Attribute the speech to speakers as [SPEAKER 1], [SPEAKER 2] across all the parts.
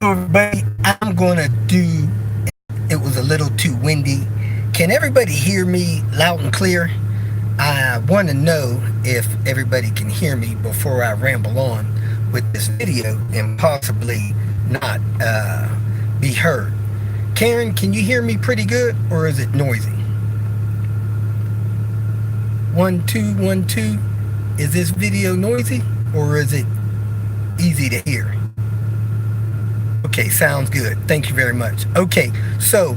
[SPEAKER 1] Everybody, I'm gonna do, it was a little too windy. Can everybody hear me loud and clear? I want to know if everybody can hear me before I ramble on with this video and possibly not be heard. Karen, can you hear me pretty good, or is it noisy? 1 2 1 2. Is this video noisy, or is it easy to hear? Okay, sounds good. Thank you very much. Okay, so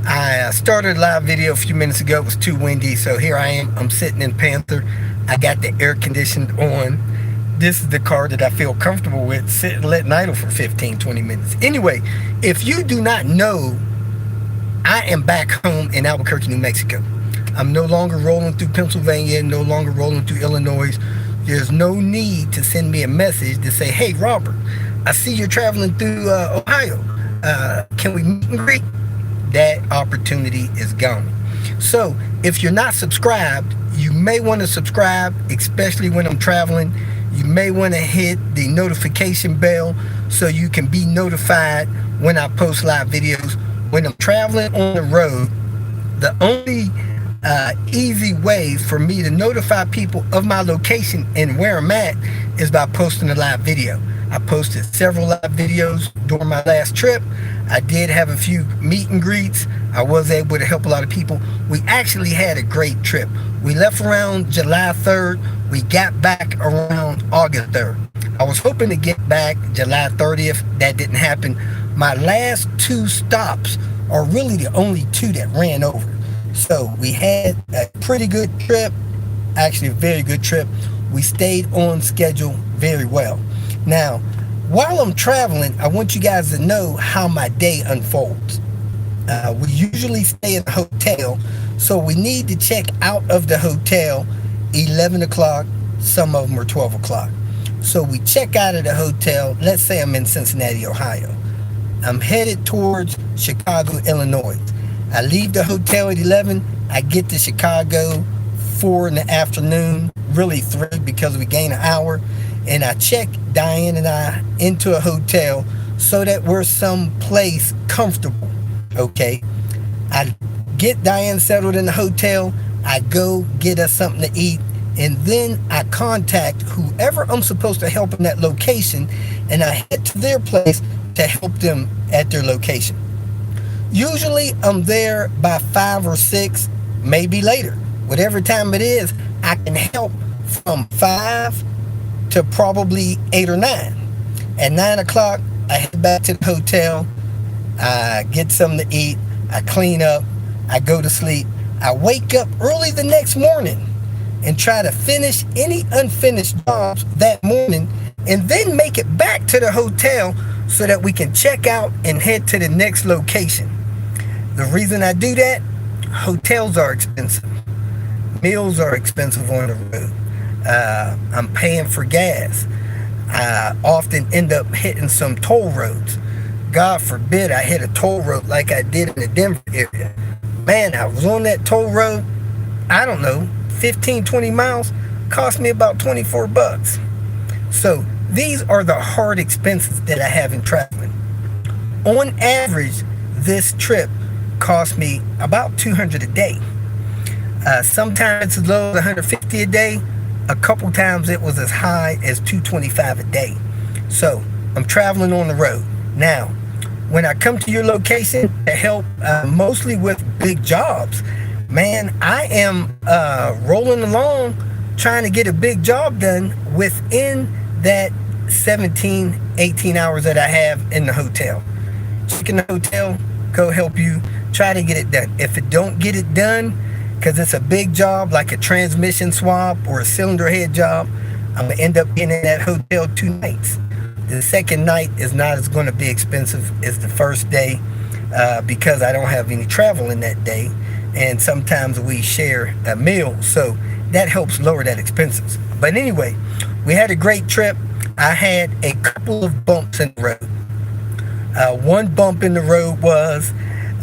[SPEAKER 1] I started a live video a few minutes ago. It was too windy, so here I am. I'm sitting in Panther. I got the air conditioned on. This is the car that I feel comfortable with, sitting letting idle for 15-20 minutes. Anyway, if you do not know, I am back home in Albuquerque, New Mexico. I'm no longer rolling through Pennsylvania, no longer rolling through Illinois. There's no need to send me a message to say, hey, Robert, I see you're traveling through Ohio. Can we meet and greet? That opportunity is gone. So if you're not subscribed, you may want to subscribe, especially when I'm traveling. You may want to hit the notification bell so you can be notified when I post live videos. When I'm traveling on the road, the only easy way for me to notify people of my location and where I'm at is by posting a live video. I posted several live videos during my last trip. I did have a few meet and greets. I was able to help a lot of people. We actually had a great trip. We left around July 3rd. We got back around August 3rd. I was hoping to get back July 30th. That didn't happen. My last two stops are really the only two that ran over. So we had a pretty good trip, actually a very good trip. We stayed on schedule very well. Now, while I'm traveling, I want you guys to know how my day unfolds. We usually stay in a hotel, so we need to check out of the hotel 11 o'clock. Some of them are 12 o'clock. So we check out of the hotel. Let's say I'm in Cincinnati, Ohio. I'm headed towards Chicago, Illinois. I leave the hotel at 11. I get to Chicago 4 in the afternoon, really 3 because we gain an hour. And I check Diane and I into a hotel so that we're someplace comfortable, okay? I get Diane settled in the hotel. I go get us something to eat. And then I contact whoever I'm supposed to help in that location. And I head to their place to help them at their location. Usually I'm there by 5 or 6, maybe later. Whatever time it is, I can help from 5 to probably 8 or 9. At 9 o'clock, I head back to the hotel. I get something to eat. I clean up. I go to sleep. I wake up early the next morning and try to finish any unfinished jobs that morning and then make it back to the hotel so that we can check out and head to the next location. The reason I do that, hotels are expensive. Meals are expensive on the road. I'm paying for gas. I often end up hitting some toll roads. God forbid I hit a toll road like I did in the Denver area. Man, I was on that toll road, I don't know, 15-20 miles, cost me about 24 bucks. So these are the hard expenses that I have in traveling. On average, this trip cost me about $200 a day. Sometimes it's as low as $150 a day. A couple times it was as high as $225 a day. So I'm traveling on the road. Now, when I come to your location to help mostly with big jobs, man, I am rolling along trying to get a big job done within that 17, 18 hours that I have in the hotel. Check in the hotel, go help you, try to get it done. If it don't get it done, because it's a big job like a transmission swap or a cylinder head job, I'm going to end up being in that hotel 2 nights. The second night is not as going to be expensive as the first day because I don't have any travel in that day. And sometimes we share a meal, so that helps lower that expenses. But anyway, we had a great trip. I had a couple of bumps in the road. One bump in the road was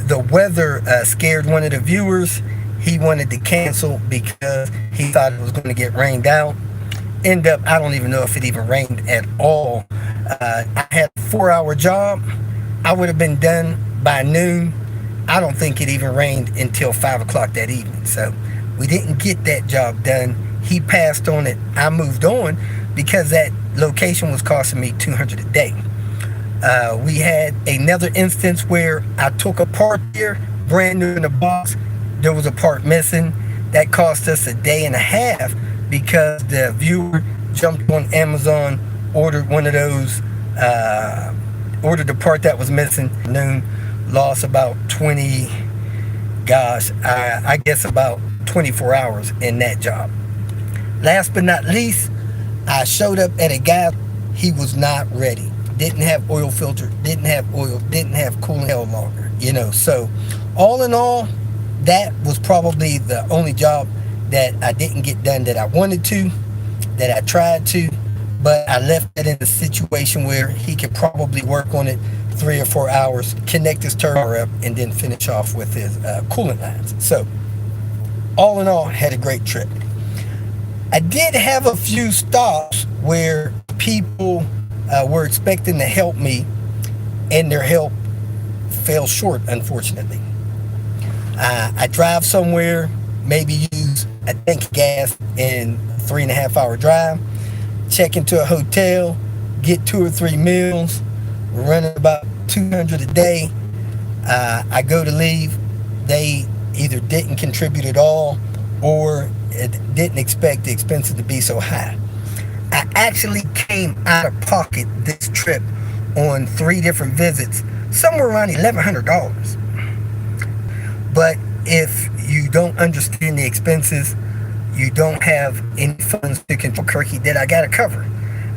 [SPEAKER 1] the weather scared one of the viewers. He wanted to cancel because he thought it was going to get rained out. I don't even know if it even rained at all. I had a 4-hour job. I would have been done by noon. I don't think it even rained until 5 o'clock that evening. So we didn't get that job done. He passed on it. I moved on because that location was costing me $200 a day. We had another instance where I took a part here, brand new in the box. There was a part missing. That cost us a day and a half because the viewer jumped on Amazon, ordered one of those, ordered the part that was missing. Noon, lost about 20, I guess about 24 hours in that job. Last but not least, I showed up at a guy. He was not ready. Didn't have oil filter, didn't have oil, didn't have cooling hell longer, So all in all, that was probably the only job that I didn't get done that I wanted to, that I tried to, but I left it in a situation where he could probably work on it 3 or 4 hours, connect his turbo up, and then finish off with his coolant lines. So all in all, had a great trip. I did have a few stops where people were expecting to help me, and their help fell short, unfortunately. I drive somewhere, maybe use a tank of gas in a 3.5 hour drive, check into a hotel, get 2 or 3 meals, we're running about $200 a day. I go to leave, they either didn't contribute at all or didn't expect the expenses to be so high. I actually came out of pocket this trip on 3 different visits, somewhere around $1,100. But if you don't understand the expenses, you don't have any funds to control Kirky that I gotta cover.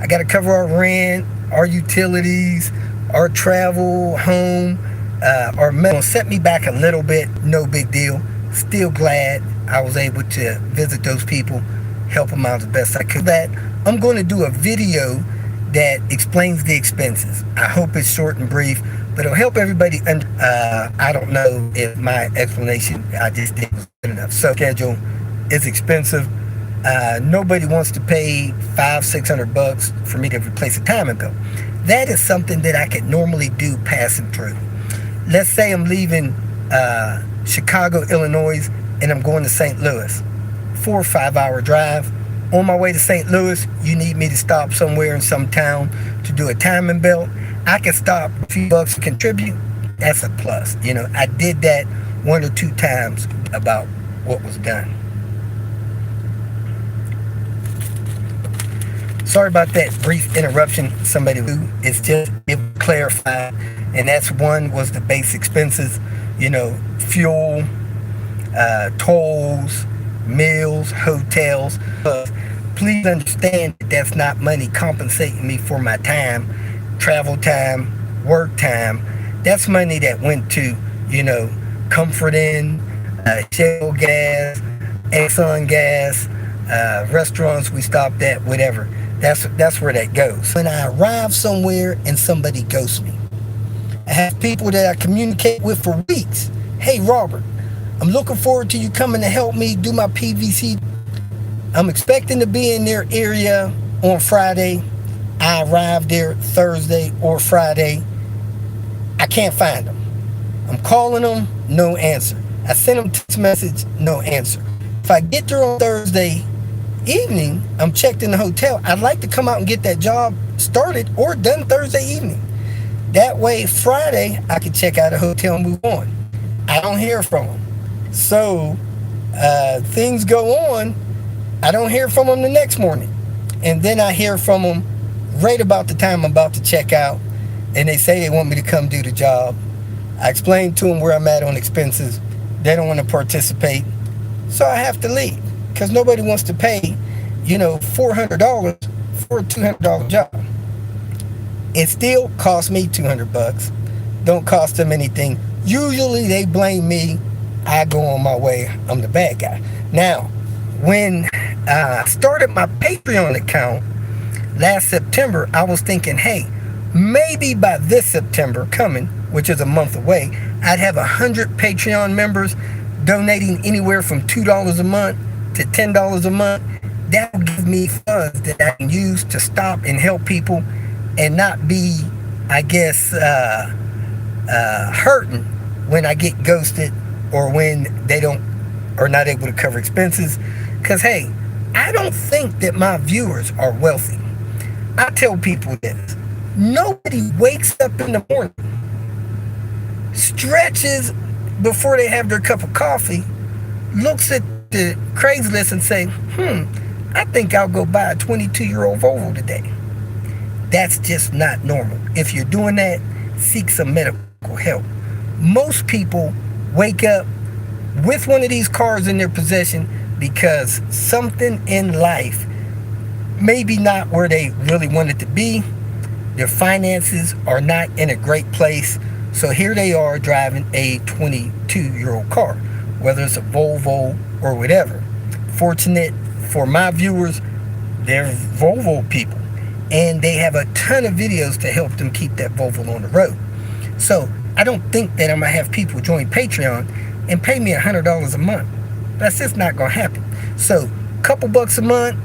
[SPEAKER 1] I gotta cover our rent, our utilities, our travel, home, our meal. Set me back a little bit, no big deal. Still glad I was able to visit those people, help them out as best I could. That I'm going to do a video that explains the expenses. I hope it's short and brief, but it'll help everybody. I don't know if my explanation I just did was good enough. So schedule is expensive. Nobody wants to pay $500-600 for me to replace a timing belt. That is something that I could normally do passing through. Let's say I'm leaving Chicago, Illinois, and I'm going to St. Louis. 4 or 5 hour drive. On my way to St. Louis, you need me to stop somewhere in some town to do a timing belt. I can stop a few bucks to contribute. That's a plus. I did that 1 or 2 times about what was done. Sorry about that brief interruption. Somebody who is just able to clarify, and that's one was the base expenses, fuel, tolls, meals, hotels. Please understand that that's not money compensating me for my time, travel time, work time. That's money that went to, Comfort Inn, Shell Gas, Exxon Gas, restaurants we stopped at, whatever. That's where that goes. When I arrive somewhere and somebody ghosts me, I have people that I communicate with for weeks. Hey, Robert, I'm looking forward to you coming to help me do my PVC. I'm expecting to be in their area on Friday. I arrive there Thursday or Friday. I can't find them. I'm calling them, no answer. I send them text message, no answer. If I get there on Thursday evening, I'm checked in the hotel. I'd like to come out and get that job started or done Thursday evening. That way, Friday, I can check out a hotel and move on. I don't hear from them. So, things go on. I don't hear from them the next morning. And then I hear from them right about the time I'm about to check out. And they say they want me to come do the job. I explain to them where I'm at on expenses. They don't want to participate. So I have to leave. Because nobody wants to pay, $400 for a $200 job. It still costs me $200. Don't cost them anything. Usually they blame me. I go on my way. I'm the bad guy. Now, when I started my Patreon account last September, I was thinking, hey, maybe by this September coming, which is a month away, I'd have 100 Patreon members donating anywhere from $2 a month to $10 a month. That will give me funds that I can use to stop and help people and not be, I guess, hurting when I get ghosted or when they are not able to cover expenses. Because, hey, I don't think that my viewers are wealthy. I tell people this. Nobody wakes up in the morning, stretches before they have their cup of coffee, looks at the Craigslist and say, I think I'll go buy a 22-year-old Volvo today. That's just not normal. If you're doing that, seek some medical help. Most people wake up with one of these cars in their possession because something in life, maybe not where they really want it to be, their finances are not in a great place, so here they are driving a 22-year-old car, whether it's a Volvo or whatever. Fortunate for my viewers, they're Volvo people, and they have a ton of videos to help them keep that Volvo on the road. So I don't think that I'm going to have people join Patreon and pay me $100 a month. That's just not going to happen. So a couple bucks a month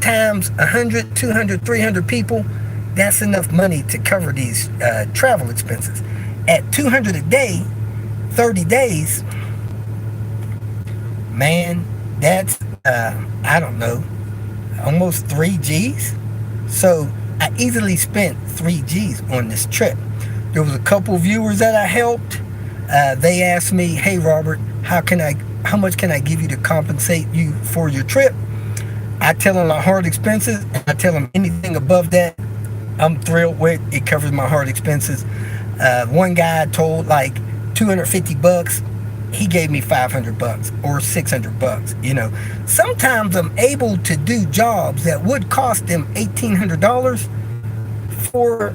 [SPEAKER 1] times 100, 200, 300 people, that's enough money to cover these travel expenses. At 200 a day, 30 days, man, that's, I don't know, almost 3 G's. So I easily spent 3 G's on this trip. There was a couple viewers that I helped. They asked me, hey Robert, how much can I give you to compensate you for your trip? I tell them my hard expenses, and I tell them anything above that, I'm thrilled with. It covers my hard expenses. One guy I told like $250, he gave me $500 or $600. You know, sometimes I'm able to do jobs that would cost them $1,800 for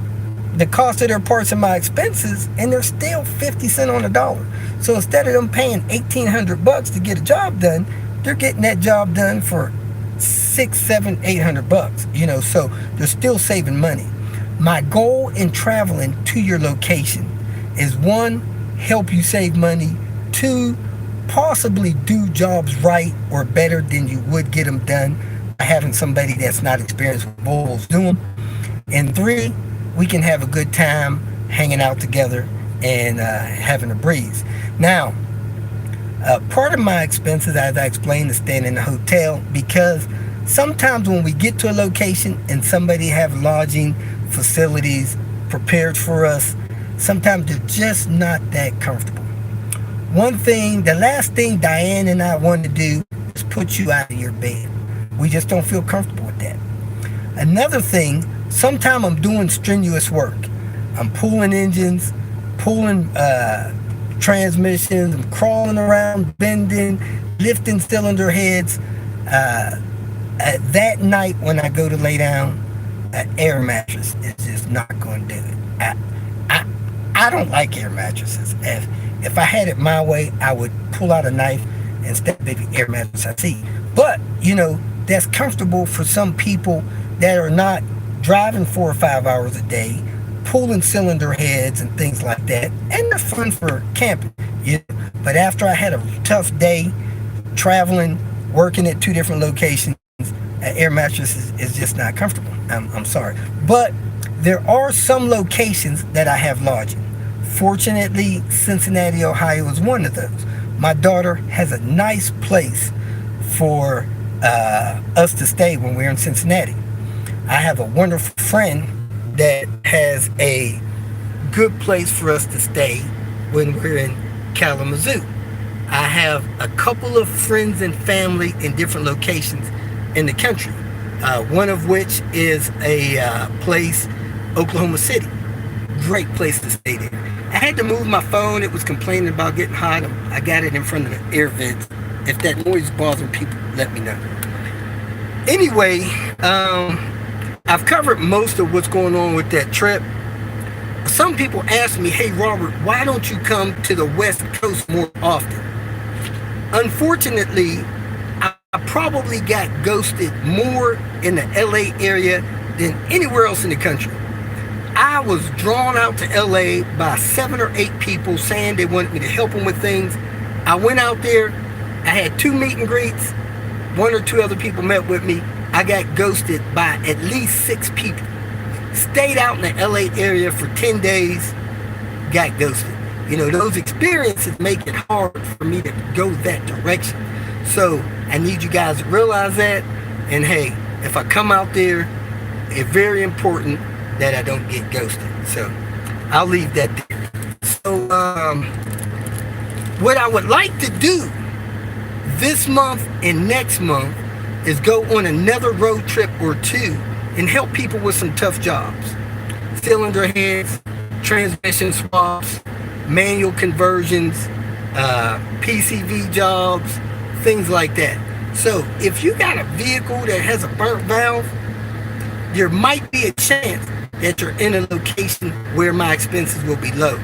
[SPEAKER 1] the cost of their parts and my expenses, and they're still 50 cents on the dollar. So instead of them paying $1,800 to get a job done, they're getting that job done for $600, $700, $800. You know, so they're still saving money. My goal in traveling to your location is 1, help you save money. 2, possibly do jobs right or better than you would get them done by having somebody that's not experienced with Volvos do them. And 3, we can have a good time hanging out together and having a breeze. Now, part of my expenses, as I explained, is staying in the hotel, because sometimes when we get to a location and somebody have lodging facilities prepared for us, sometimes they're just not that comfortable. The last thing Diane and I want to do is put you out of your bed. We just don't feel comfortable with that. Another thing, sometimes I'm doing strenuous work. I'm pulling engines, pulling transmissions, I'm crawling around, bending, lifting cylinder heads. That night when I go to lay down, an air mattress is just not going to do it. I don't like air mattresses. If I had it my way, I would pull out a knife and stab the air mattress I see. But, you know, that's comfortable for some people that are not driving 4 or 5 hours a day, pulling cylinder heads and things like that. And they're fun for camping. You know? But after I had a tough day traveling, working at 2 different locations, an air mattress is just not comfortable. I'm sorry. But there are some locations that I have lodging. Fortunately, Cincinnati, Ohio is one of those. My daughter has a nice place for us to stay when we're in Cincinnati. I have a wonderful friend that has a good place for us to stay when we're in Kalamazoo. I have a couple of friends and family in different locations in the country. One of which is a place, Oklahoma City. Great place to stay there. I had to move my phone. It was complaining about getting hot. I got it in front of the air vents. If that noise is bothering people, let me know. Anyway, I've covered most of what's going on with that trip. Some people ask me, hey Robert, why don't you come to the West Coast more often? Unfortunately, I probably got ghosted more in the LA area than anywhere else in the country. I was drawn out to LA by 7 or 8 people saying they wanted me to help them with things. I went out there. I had 2 meet and greets. 1 or 2 other people met with me. I got ghosted by at least 6 people. Stayed out in the LA area for 10 days. got ghosted. You know, those experiences make it hard for me to go that direction. So I need you guys to realize that. And hey, if I come out there, it's very important that I don't get ghosted. So I'll leave that there. So what I would like to do this month and next month is go on another road trip or two and help people with some tough jobs. Cylinder heads, transmission swaps, manual conversions, PCV jobs, things like that. So if you got a vehicle that has a burnt valve, there might be a chance that you're in a location where my expenses will be low.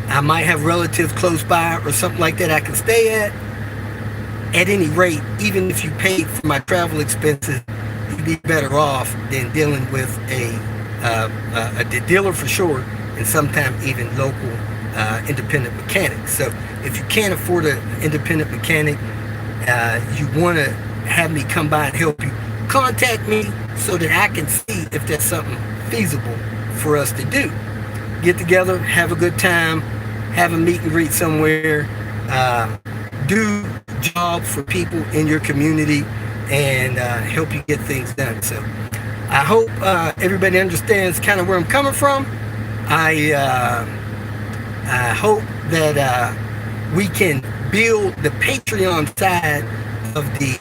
[SPEAKER 1] I might have relatives close by or something like that I can stay at. At any rate, even if you paid for my travel expenses, you'd be better off than dealing with a dealer for sure, and sometimes even local independent mechanics. So if you can't afford an independent mechanic, you want to have me come by and help you, contact me so that I can see if that's something feasible for us to do. Get together, have a good time, have a meet and greet somewhere, do jobs for people in your community, and help you get things done. So I hope everybody understands kind of where I'm coming from. I hope that we can build the Patreon side of the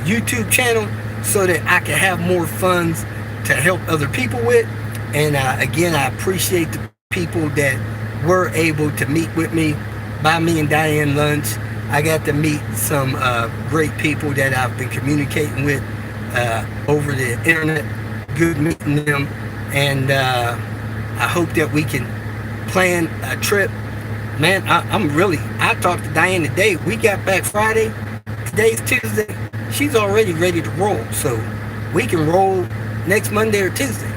[SPEAKER 1] YouTube channel so that I can have more funds to help other people with. And again, I appreciate the people that were able to meet with me, buy me and Diane lunch. I got to meet some great people that I've been communicating with over the internet. Good meeting them. And I hope that we can plan a trip. Man, I talked to Diane today. We got back Friday. Today's Tuesday. She's already ready to roll. So we can roll next Monday or Tuesday.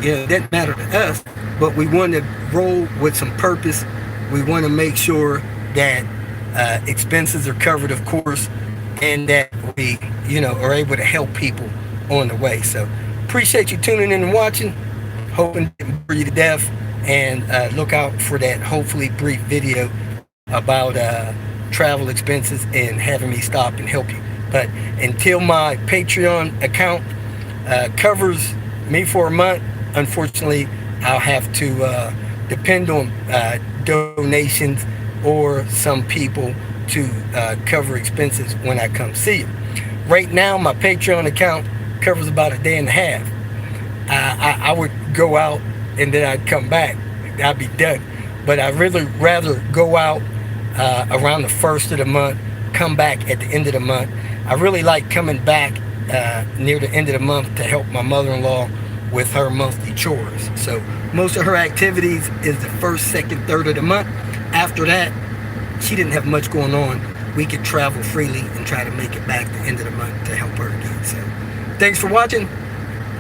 [SPEAKER 1] You know, it doesn't matter to us. But we want to roll with some purpose. We want to make sure that expenses are covered, of course, and that we, are able to help people on the way. So appreciate you tuning in and watching. Hoping to bore you to death. And look out for that hopefully brief video about travel expenses and having me stop and help you. But until my Patreon account covers me for a month, unfortunately, I'll have to depend on donations or some people to cover expenses when I come see you. Right now, my Patreon account covers about a day and a half. I would go out and then I'd come back. I'd be done. But I'd really rather go out around the first of the month, come back at the end of the month. I really like coming back near the end of the month to help my mother-in-law with her monthly chores. So most of her activities is the first, second, third of the month. After that, she didn't have much going on. We could travel freely and try to make it back the end of the month to help her again. So thanks for watching.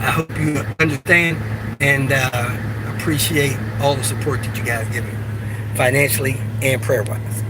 [SPEAKER 1] I hope you understand and appreciate all the support that you guys give me financially and prayer-wise.